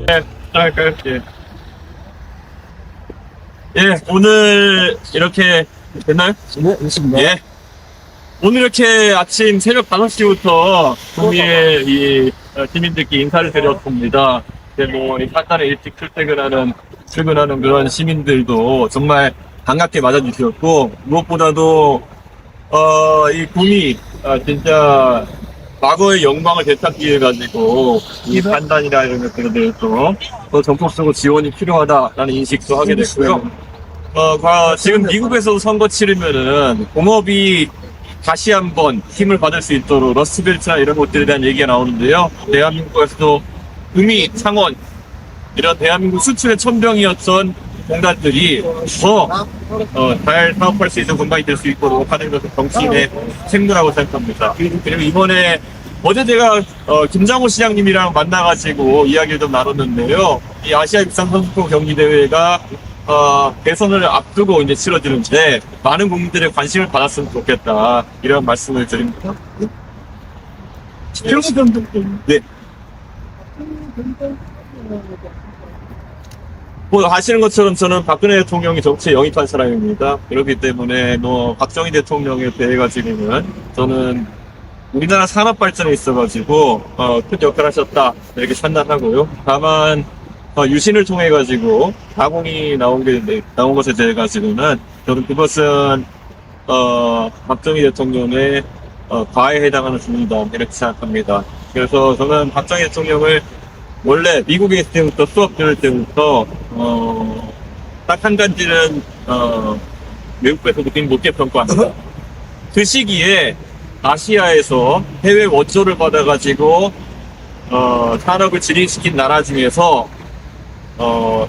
네, 할까요? 예. 예, 오늘 이렇게 됐나요? 네, 있습니다. 예. 오늘 이렇게 아침 새벽 5시부터 구미의 이 시민들께 인사를 드렸습니다. 이 간단히 일찍 출근하는 그런 시민들도 정말 반갑게 맞아주셨고, 무엇보다도, 이 구미, 진짜, 과거의 영광을 되찾기 위해 가지고, 이 판단이나 이런 것들에 대해서 더 전폭적으로 지원이 필요하다라는 인식도 하게 됐고요. 지금 미국에서 선거 치르면은 공업이 다시 한번 힘을 받을 수 있도록 러스트벨트나 이런 것들에 대한 얘기가 나오는데요. 대한민국에서도 구미, 창원 이런 대한민국 수출의 천병이었던 공단들이 더 잘 사업할 수 있는 공간이 될 수 있도록 하는 것은 정치인의 책무라고 생각합니다. 그리고 이번에 어제 제가 김장호 시장님이랑 만나가지고 이야기를 좀 나눴는데요. 이 아시아 육상 선수권 경기 대회가 대선을 앞두고 이제 치러지는데 많은 국민들의 관심을 받았으면 좋겠다 이런 말씀을 드립니다. 네. 뭐 아시는 것처럼 저는 박근혜 대통령이 정치에 영입한 사람입니다. 그렇기 때문에 박정희 대통령에 대해 가지고는 저는 우리나라 산업 발전에 있어가지고 큰 역할을 하셨다 이렇게 판단하고요. 다만 유신을 통해 가지고 가공이 나온 것에 대해 가지고는 저는 그것은 박정희 대통령의 과에 해당하는 부분이다 이렇게 생각합니다. 그래서 저는 박정희 대통령을 원래 미국에 있을 때부터 수업 들을 때부터 딱 한 가지는 외국에서 느낀 높게 평가합니다. 그 시기에 아시아에서 해외 원조를 받아가지고 산업을 진입시킨 나라 중에서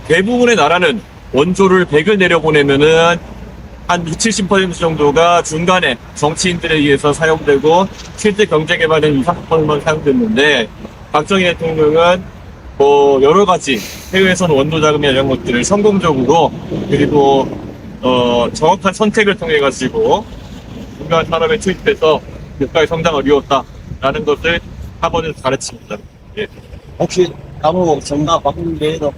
대부분의 나라는 원조를 100을 내려보내면은 한 60, 70% 정도가 중간에 정치인들에 의해서 사용되고 실제 경제 개발은 20, 30%만 사용됐는데 박정희 대통령은 여러 가지 해외에서는 원조 자금이나 이런 것들을 성공적으로 그리고 정확한 선택을 통해 가지고 중간 산업에 투입해서 국가의 성장을 이루었다라는 것을 학원에서 가르칩니다. 예. 혹시 아무 정답 바꾸는 게도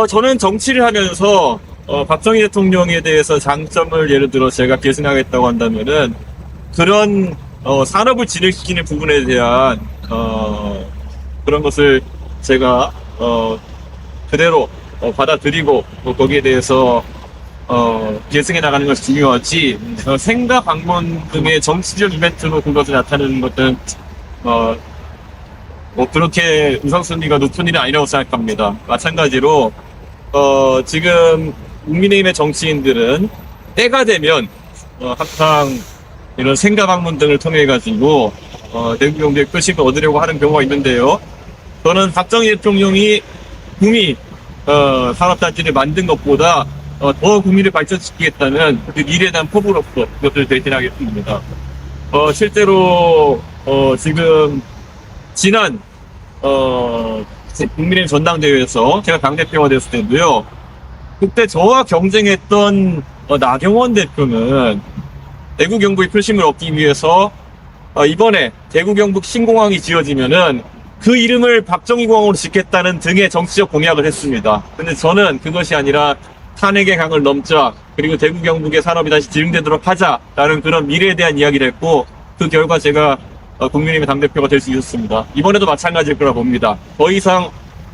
저는 정치를 하면서 박정희 대통령에 대해서 장점을 예를 들어 제가 계승하겠다고 한다면은 그런 산업을 진행시키는 부분에 대한 그런 것을 제가 그대로 받아들이고 거기에 대해서 계승해 나가는 것이 중요하지 생가 방문 등의 정치적 이벤트로 그것을 나타내는 것은 그렇게 우선순위가 높은 일은 아니라고 생각합니다. 마찬가지로 지금 국민의힘의 정치인들은 때가 되면 항상 이런 생가 방문 등을 통해 가지고 대구 경제의 표식을 얻으려고 하는 경우가 있는데요. 저는 박정희 대통령이 구미 산업단지를 만든 것보다 더 국민을 발전시키겠다는 그 미래에 대한 포부로서 그것을 대신하겠습니다. 실제로 지금 지난 국민의힘 전당대회에서 제가 당대표가 됐을 때인데요. 그때 저와 경쟁했던 나경원 대표는 대구 경북의 표심을 얻기 위해서 이번에 대구 경북 신공항이 지어지면은 그 이름을 박정희 공항으로 짓겠다는 등의 정치적 공약을 했습니다. 근데 저는 그것이 아니라 탄핵의 강을 넘자 그리고 대구 경북의 산업이 다시 지흥되도록 하자라는 그런 미래에 대한 이야기를 했고 그 결과 제가 국민의힘의 당대표가 될 수 있었습니다. 이번에도 마찬가지일 거라 봅니다. 더 이상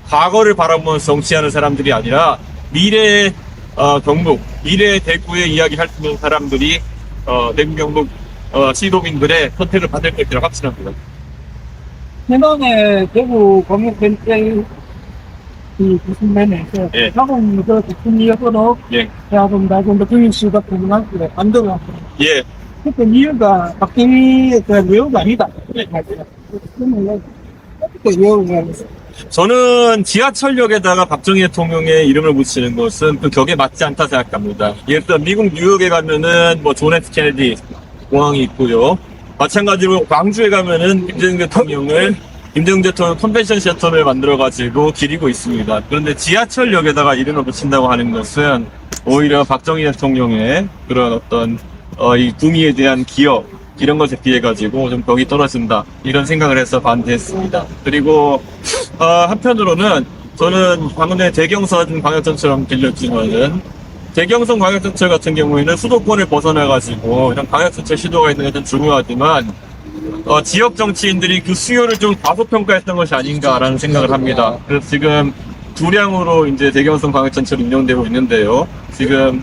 과거를 바라보면서 정치하는 사람들이 아니라 미래의 경북, 미래의 대구의 이야기할 수 있는 사람들이 대구 경북 시도민들의 선택을 받을 것이라 확신합니다. 지난해 대구 공익벤처의 무슨 면에서 예. 학원 대통령으로 예. 대학원 나중도 교육수가 고등학교에 안들어갔고 예. 그때 이유가 박정희의 그 외우가 아니다. 그러면 어떻게 외우가 저는 지하철역에다가 박정희 대통령의 이름을 붙이는 것은 그 격에 맞지 않다 생각합니다. 예를 들어 미국 뉴욕에 가면은 존 F 케네디 공항이 있고요. 마찬가지로 광주에 가면은 김대중 대통령 컨벤션 센터를 만들어가지고 기리고 있습니다. 그런데 지하철역에다가 이름을 붙인다고 하는 것은 오히려 박정희 대통령의 그런 어떤 이 구미에 대한 기억 이런 것에 비해 가지고 좀 벽이 떨어진다 이런 생각을 해서 반대했습니다. 그리고 한편으로는 저는 방금 전에 대경선 광역전처럼 들렸지만은 대경선 광역전철 같은 경우에는 수도권을 벗어나 가지고 이런 광역전철 시도가 있는 게 좀 중요하지만 지역 정치인들이 그 수요를 좀 과소평가했던 것이 아닌가라는 생각을 합니다. 그래서 지금 두량으로 이제 대경선 광역전철이 운영되고 있는데요. 지금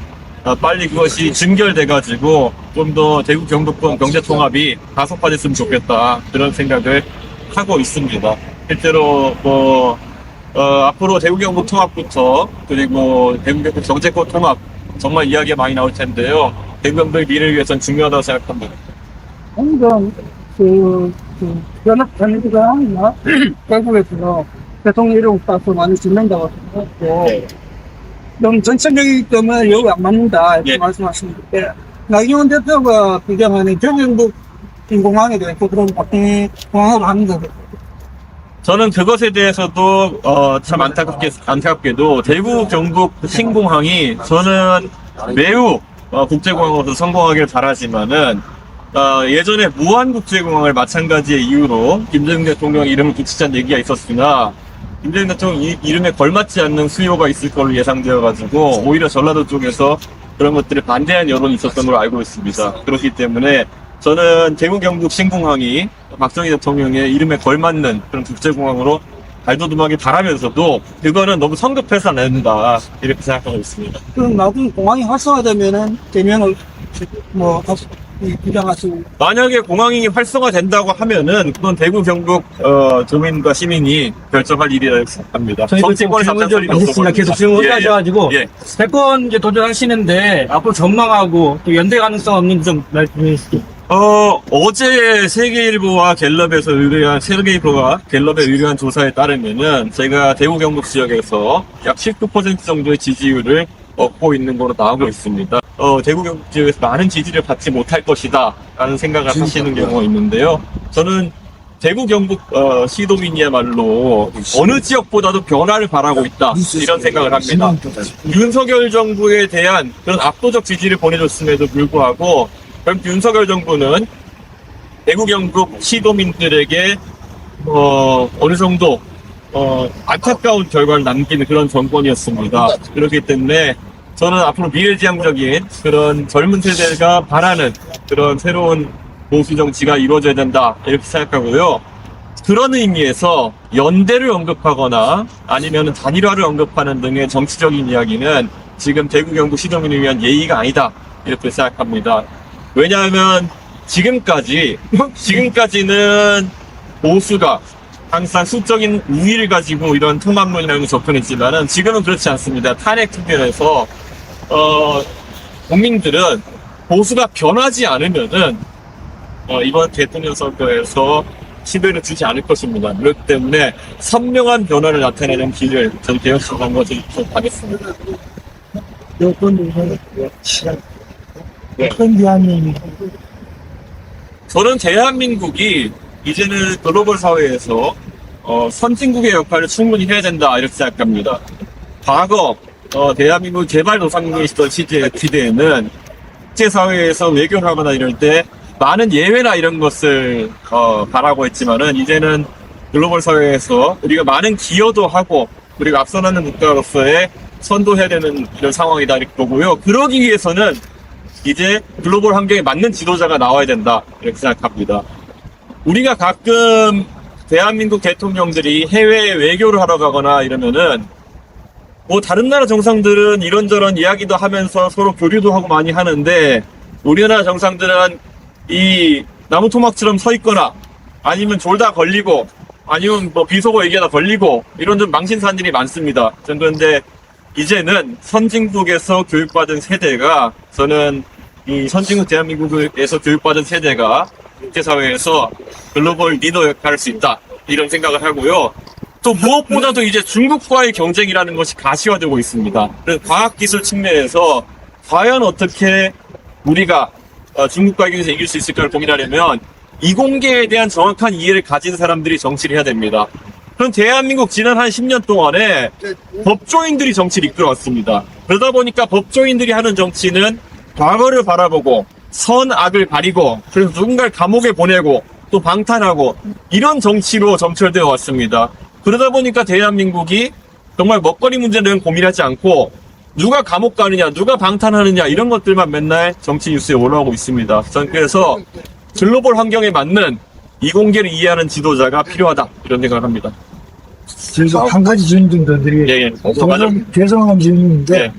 빨리 그것이 증결돼가지고 좀 더 대구 경북권 경제 통합이 가속화됐으면 좋겠다 그런 생각을 하고 있습니다. 실제로 앞으로 대구 경북 통합부터 그리고 대구 경북 정책권 통합 정말 이야기가 많이 나올 텐데요. 대구 경북의 미래를 위해서는 중요하다고 생각합니다. 방금 연합단체가 아니라 결국에서 대통령 이름 따서 많이 짓는다고 생각했고 네. 너무 전체적이기 때문에 여기 안 맞는다 이렇게 예. 말씀하시는데 나경원 대표가 비경하는 경영국 인공항에 대해서 그런 바뀐 공항을 하는 거죠. 저는 그것에 대해서도 참 안타깝게도 대구 경북 신공항이 저는 매우 국제공항으로서 성공하길 바라지만은 예전에 무한국제공항을 마찬가지의 이유로 김대중 대통령 이름을 붙이자는 얘기가 있었으나 김대중 대통령 이름에 걸맞지 않는 수요가 있을 걸로 예상되어가지고 오히려 전라도 쪽에서 그런 것들을 반대한 여론이 있었던 걸로 알고 있습니다. 그렇기 때문에 저는 대구 경북 신공항이 박정희 대통령의 이름에 걸맞는 그런 국제공항으로 발돋움하기 바라면서도 그거는 너무 성급해서 안 된다 이렇게 생각하고 있습니다. 그럼 나중에 공항이 활성화되면은 대면을 다시 비경하시고 만약에 공항이 활성화된다고 하면은 그건 대구 경북 주민과 시민이 결정할 일이라고 생각합니다. 저희도 정치권에 질문 답변 좀 하겠습니다. 계속 질문을 하셔가지고 예. 대권 이제 도전하시는데 앞으로 전망하고 또 연대 가능성 없는지 좀 말씀해 주시죠. 어제 세계일보와 갤럽에서 의뢰한 조사에 따르면은 제가 대구 경북 지역에서 약 19% 정도의 지지율을 얻고 있는 거로 나오고 있습니다. 대구 경북 지역에서 많은 지지를 받지 못할 것이다 라는 생각을 하시는 경우가 있는데요. 저는 대구 경북 시도민이야말로 어느 지역보다도 변화를 바라고 있다 이런 생각을 합니다. 윤석열 정부에 대한 그런 압도적 지지를 보내줬음에도 불구하고 그럼 윤석열 정부는 대구 경북 시도민들에게 어느 정도 안타까운 결과를 남기는 그런 정권이었습니다. 그렇기 때문에 저는 앞으로 미래지향적인 그런 젊은 세대가 바라는 그런 새로운 보수 정치가 이루어져야 된다 이렇게 생각하고요. 그런 의미에서 연대를 언급하거나 아니면 단일화를 언급하는 등의 정치적인 이야기는 지금 대구 경북 시도민을 위한 예의가 아니다 이렇게 생각합니다. 왜냐하면 지금까지는 보수가 항상 수적인 우위를 가지고 이런 통합론이라는 걸 접근했지만은 지금은 그렇지 않습니다. 탄핵 투표에서 국민들은 보수가 변하지 않으면은 이번 대통령 선거에서 신뢰를 주지 않을 것입니다. 그렇기 때문에 선명한 변화를 나타내는 길을 전 개혁신당 것을 가겠습니다. 어떤 대한민국 저는 대한민국이 이제는 글로벌 사회에서 선진국의 역할을 충분히 해야 된다 이렇게 생각합니다. 과거 대한민국 개발도상국에 있던 시대에는 국제사회에서 외교를 하거나 이럴 때 많은 예외나 이런 것을 바라고 했지만은 이제는 글로벌 사회에서 우리가 많은 기여도 하고 그리고 앞서나는 국가로서의 선도해야 되는 이런 상황이다 이렇게 보고요. 그러기 위해서는 이제 글로벌 환경에 맞는 지도자가 나와야 된다 이렇게 생각합니다. 우리가 가끔 대한민국 대통령들이 해외에 외교를 하러 가거나 이러면은 다른 나라 정상들은 이런저런 이야기도 하면서 서로 교류도 하고 많이 하는데 우리나라 정상들은 이 나무 토막처럼 서 있거나 아니면 졸다 걸리고 아니면 비속어 얘기하다 걸리고 이런 좀 망신사안들이 많습니다. 그런데 이제는 선진국에서 교육받은 세대가 저는 이 선진국 대한민국에서 교육받은 세대가 국제사회에서 글로벌 리더 역할을 할 수 있다 이런 생각을 하고요. 또 무엇보다도 이제 중국과의 경쟁이라는 것이 가시화되고 있습니다. 그래서 과학기술 측면에서 과연 어떻게 우리가 중국과의 경쟁에서 이길 수 있을까를 고민하려면 이공계에 대한 정확한 이해를 가진 사람들이 정치를 해야 됩니다. 그럼 대한민국 지난 한 10년 동안에 법조인들이 정치를 이끌어왔습니다. 그러다 보니까 법조인들이 하는 정치는 과거를 바라보고 선악을 가리고 그래서 누군가를 감옥에 보내고 또 방탄하고 이런 정치로 점철되어 왔습니다. 그러다 보니까 대한민국이 정말 먹거리 문제는 고민하지 않고 누가 감옥 가느냐, 누가 방탄하느냐 이런 것들만 맨날 정치 뉴스에 올라오고 있습니다. 저는 그래서 글로벌 환경에 맞는 이공계를 이해하는 지도자가 필요하다 이런 생각을 합니다. 그래서 한 가지 질문 좀 더 드리겠습니다. 예, 예. 맞아요. 죄송한 질문인데 예.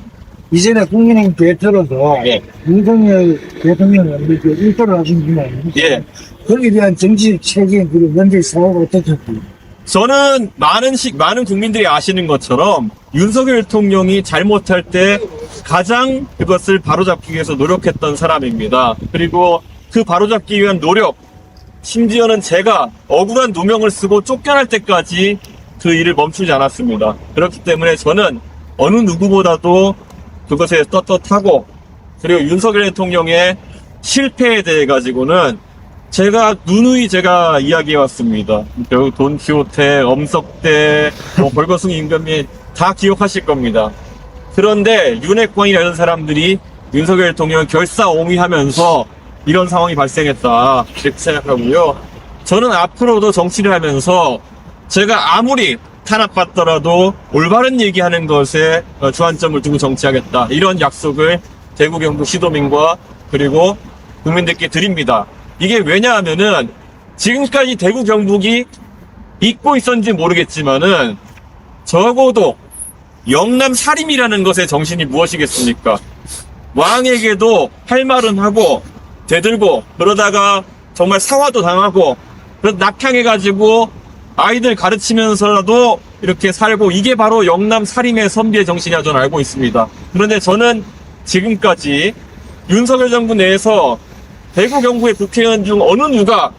이전에 국민의힘 대표로서 예. 윤석열 대통령을 이렇게 인터를 하신 분이 아닙니까? 예. 거기에 대한 정치적 책임 그리고 면제 사고가 어떻습니까? 저는 많은 국민들이 아시는 것처럼 윤석열 대통령이 잘못할 때 가장 그것을 바로잡기 위해서 노력했던 사람입니다. 그리고 그 바로잡기 위한 노력, 심지어는 제가 억울한 누명을 쓰고 쫓겨날 때까지 그 일을 멈추지 않았습니다. 그렇기 때문에 저는 어느 누구보다도 그것에 떳떳하고 그리고 윤석열 대통령의 실패에 대해 가지고는 제가 누누이 이야기해 왔습니다. 결국 돈키호테, 엄석대, 벌거숭이 임금님 다 기억하실 겁니다. 그런데 윤핵관이나 이런 사람들이 윤석열 대통령을 결사옹위하면서 이런 상황이 발생했다 이렇게 생각하고요. 저는 앞으로도 정치를 하면서 제가 아무리 탄압받더라도 올바른 얘기하는 것에 주안점을 두고 정치하겠다 이런 약속을 대구 경북 시도민과 그리고 국민들께 드립니다. 이게 왜냐하면은 지금까지 대구 경북이 잊고 있었는지 모르겠지만은 적어도 영남 살림이라는 것의 정신이 무엇이겠습니까? 왕에게도 할 말은 하고 대들고 그러다가 정말 사화도 당하고 그래서 낙향해가지고 아이들 가르치면서라도 이렇게 살고 이게 바로 영남 살림의 선비의 정신이라 저는 알고 있습니다. 그런데 저는 지금까지 윤석열 정부 내에서 대구 경북의 국회의원 중 어느 누가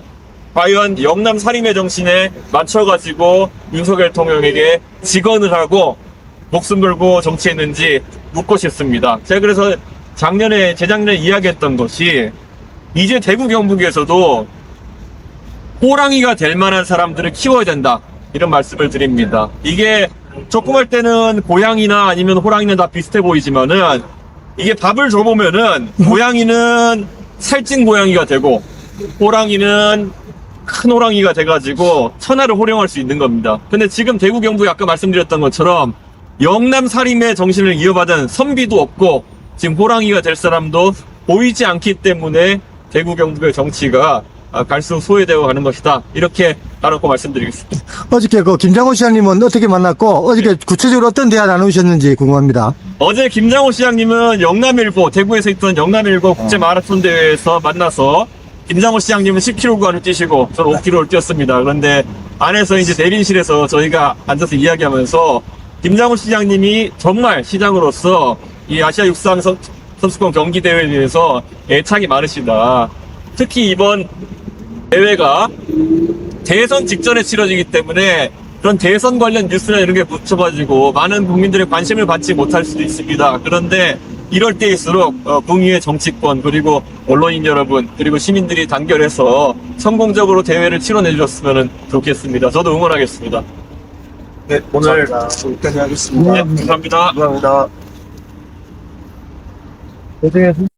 과연 영남 살림의 정신에 맞춰가지고 윤석열 대통령에게 직언을 하고 목숨 걸고 정치했는지 묻고 싶습니다. 제가 그래서 재작년에 이야기했던 것이 이제 대구 경북에서도 호랑이가 될 만한 사람들을 키워야 된다 이런 말씀을 드립니다. 이게 조금 할 때는 고양이나 아니면 호랑이는 다 비슷해 보이지만은 이게 밥을 줘보면은 고양이는 살찐 고양이가 되고 호랑이는 큰 호랑이가 돼가지고 천하를 호령할 수 있는 겁니다. 근데 지금 대구 경북에 아까 말씀드렸던 것처럼 영남 살림의 정신을 이어받은 선비도 없고 지금 호랑이가 될 사람도 보이지 않기 때문에 대구 경북의 정치가 갈수록 소외되어 가는 것이다. 이렇게 나누고 말씀드리겠습니다. 어저께 그 김장호 시장님은 어떻게 만났고 어저께 구체적으로 어떤 대화 나누셨는지 궁금합니다. 어제 김장호 시장님은 영남일보, 대구에서 있던 영남일보 국제마라톤 대회에서 만나서 김장호 시장님은 10km 구간을 뛰시고 저는 5km를 뛰었습니다. 그런데 안에서 이제 대리실에서 저희가 앉아서 이야기하면서 김장호 시장님이 정말 시장으로서 이 아시아 육상 선수권 경기 대회에 대해서 애착이 많으시다. 특히 이번 대회가 대선 직전에 치러지기 때문에 그런 대선 관련 뉴스나 이런 게 붙여가지고 많은 국민들의 관심을 받지 못할 수도 있습니다. 그런데 이럴 때일수록 국민의 정치권 그리고 언론인 여러분 그리고 시민들이 단결해서 성공적으로 대회를 치러내 주셨으면 좋겠습니다. 저도 응원하겠습니다. 네, 오늘 여기까지 하겠습니다. 네, 감사합니다. 감사합니다. 고생했습니다.